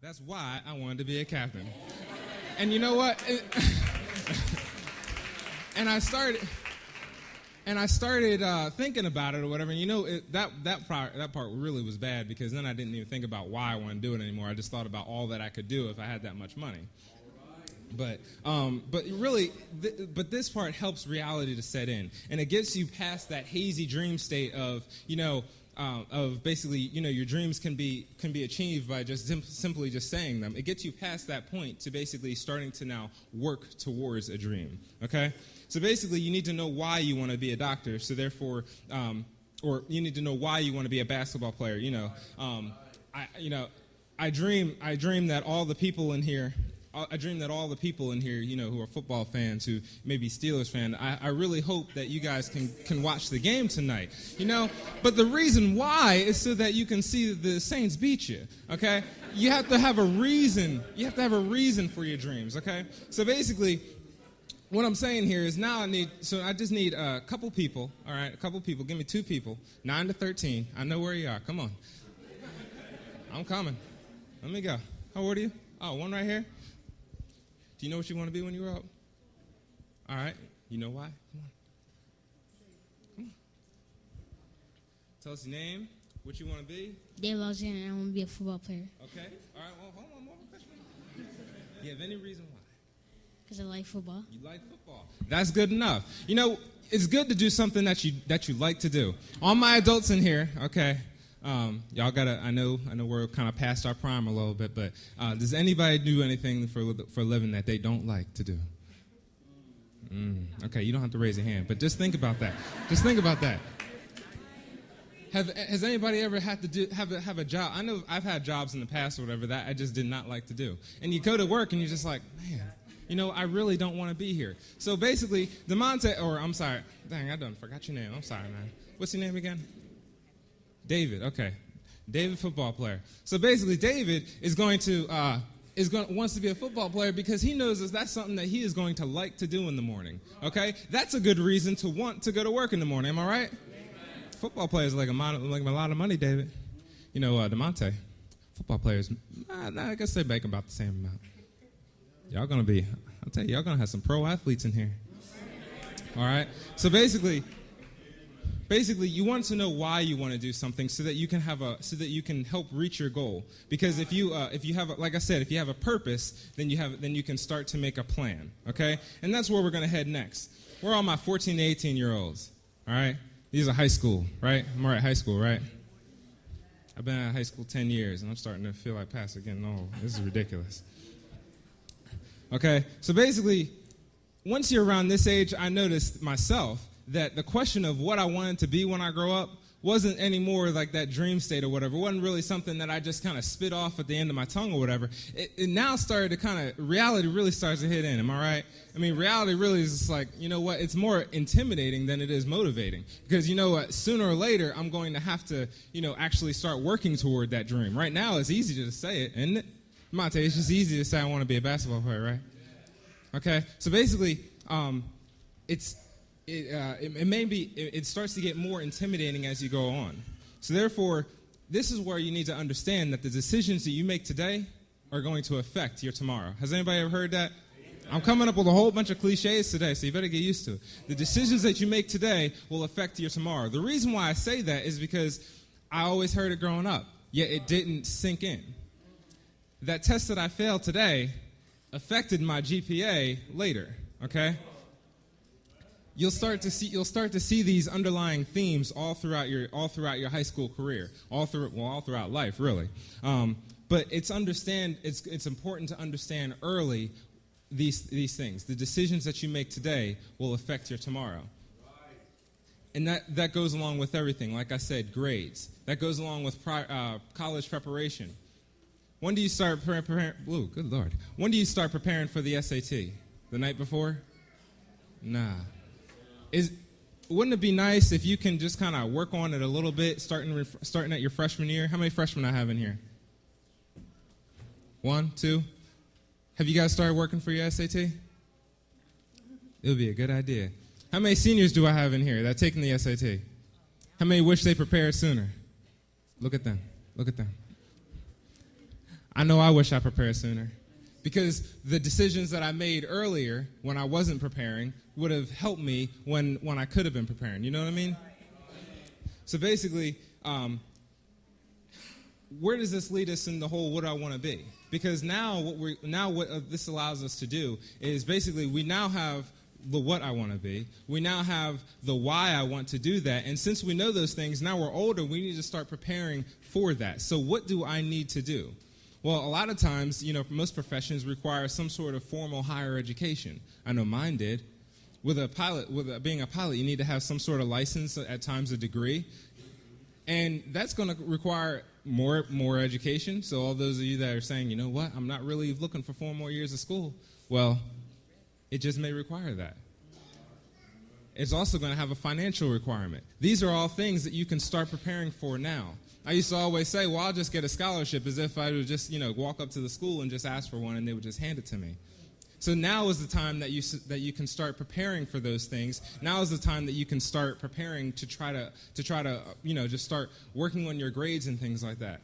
That's why I wanted to be a captain. And you know what? And I started thinking about it or whatever. And you know, that part really was bad, because then I didn't even think about why I wanted to do it anymore. I just thought about all that I could do if I had that much money. But really, this part helps reality to set in, and it gets you past that hazy dream state of, of basically, your dreams can be achieved by just simply just saying them. It gets you past that point to basically starting to now work towards a dream. Okay, so basically, you need to know why you want to be a doctor. So therefore, or you need to know why you want to be a basketball player. I dream that all the people in here. Who are football fans, who may be Steelers fans, I really hope that you guys can watch the game tonight, But the reason why is so that you can see the Saints beat you, okay? You have to have a reason. You have to have a reason for your dreams, okay? So basically, what I'm saying here is now I just need a couple people, all right? A couple people. Give me 2 people, 9 to 13. I know where you are. Come on. I'm coming. Let me go. How old are you? Oh, one right here. Do you know what you want to be when you grow up? All right. You know why? Come on. Tell us your name, what you want to be. Dave Alexander, and I want to be a football player. Okay. All right. Well, hold on. More question. You have any reason why? Because I like football. You like football. That's good enough. It's good to do something that you like to do. All my adults in here, okay. Y'all gotta. I know we're kind of past our prime a little bit, but does anybody do anything for a living that they don't like to do? Okay, you don't have to raise your hand, but just think about that. Just think about that. Has anybody ever had to have a job? I know I've had jobs in the past or whatever that I just did not like to do, and you go to work and you're just like, man, I really don't want to be here. So basically, I'm sorry, dang, I done forgot your name. I'm sorry, man. What's your name again? David, okay. David, football player. So basically, David wants to be a football player because he knows that's something that he is going to like to do in the morning. Okay, that's a good reason to want to go to work in the morning. Am I right? Amen. Football players like a lot of money, David. DeMonte, football players, I guess they make about the same amount. Y'all gonna have some pro athletes in here. All right. So basically, you want to know why you want to do something so that you can help reach your goal. Because if you have a purpose, then you can start to make a plan. Okay, and that's where we're going to head next. We're all my 14 to 18-year-olds. All right, these are high school, right? I'm all right, high school, right? I've been at high school 10 years, and I'm starting to feel like Pastor getting old. This is ridiculous. Okay, so basically, once you're around this age, I noticed myself that the question of what I wanted to be when I grow up wasn't anymore like that dream state or whatever. It wasn't really something that I just kind of spit off at the end of my tongue or whatever. It now started to kind of, reality really starts to hit in. Am I right? I mean, reality really is just like, you know what? It's more intimidating than it is motivating. Because you know what? Sooner or later, I'm going to have to, actually start working toward that dream. Right now, it's easy to say it, isn't it? Monte, it's just easy to say I want to be a basketball player, right? Okay, so basically, it starts to get more intimidating as you go on. So therefore, this is where you need to understand that the decisions that you make today are going to affect your tomorrow. Has anybody ever heard that? I'm coming up with a whole bunch of cliches today, so you better get used to it. The decisions that you make today will affect your tomorrow. The reason why I say that is because I always heard it growing up, yet it didn't sink in. That test that I failed today affected my GPA later, okay? You'll start to see these underlying themes all throughout your high school career, all throughout life, really. But it's important to understand early these things. The decisions that you make today will affect your tomorrow. And that goes along with everything. Like I said, grades. That goes along with college preparation. When do you start preparing? Ooh, good Lord. When do you start preparing for the SAT? The night before? Nah. Wouldn't it be nice if you can just kind of work on it a little bit, starting at your freshman year? How many freshmen I have in here? 1, 2. Have you guys started working for your SAT? It would be a good idea. How many seniors do I have in here that are taking the SAT? How many wish they prepared sooner? Look at them. Look at them. I know I wish I prepared sooner. Because the decisions that I made earlier when I wasn't preparing would have helped me when I could have been preparing. You know what I mean? So basically, where does this lead us in the whole what do I want to be? Because now what this allows us to do is basically we now have the what I want to be. We now have the why I want to do that. And since we know those things, now we're older, we need to start preparing for that. So what do I need to do? Well, a lot of times, most professions require some sort of formal higher education. I know mine did. Being a pilot, you need to have some sort of license, at times a degree. And that's going to require more education. So all those of you that are saying, you know what, I'm not really looking for 4 more years of school. Well, it just may require that. It's also going to have a financial requirement. These are all things that you can start preparing for now. I used to always say, well, I'll just get a scholarship, as if I would just, walk up to the school and just ask for one and they would just hand it to me. So now is the time that you can start preparing for those things. Now is the time that you can start preparing to try to just start working on your grades and things like that.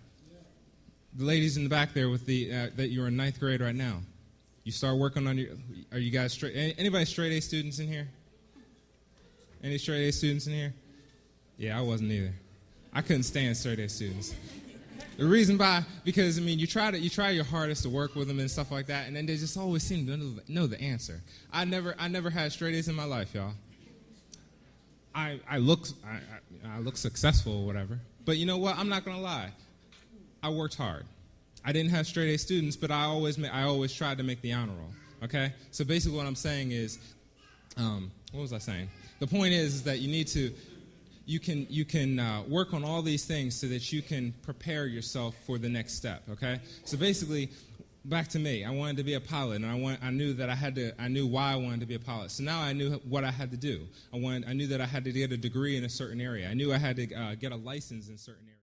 The ladies in the back there with that you're in 9th grade right now. You start working on are you guys straight? Anybody straight A students in here? Any straight A students in here? Yeah, I wasn't either. I couldn't stand straight A students. The reason because you try your hardest to work with them and stuff like that, and then they just always seem to know the answer. I never had straight A's in my life, y'all. I look successful or whatever, but you know what? I'm not gonna lie. I worked hard. I didn't have straight A students, but I always tried to make the honor roll. Okay, so basically what I'm saying is, what was I saying? The point is that you can work on all these things so that you can prepare yourself for the next step. Okay, so basically, back to me. I wanted to be a pilot, and I knew why I wanted to be a pilot. So now I knew what I had to do. I knew that I had to get a degree in a certain area. I knew I had to get a license in certain areas.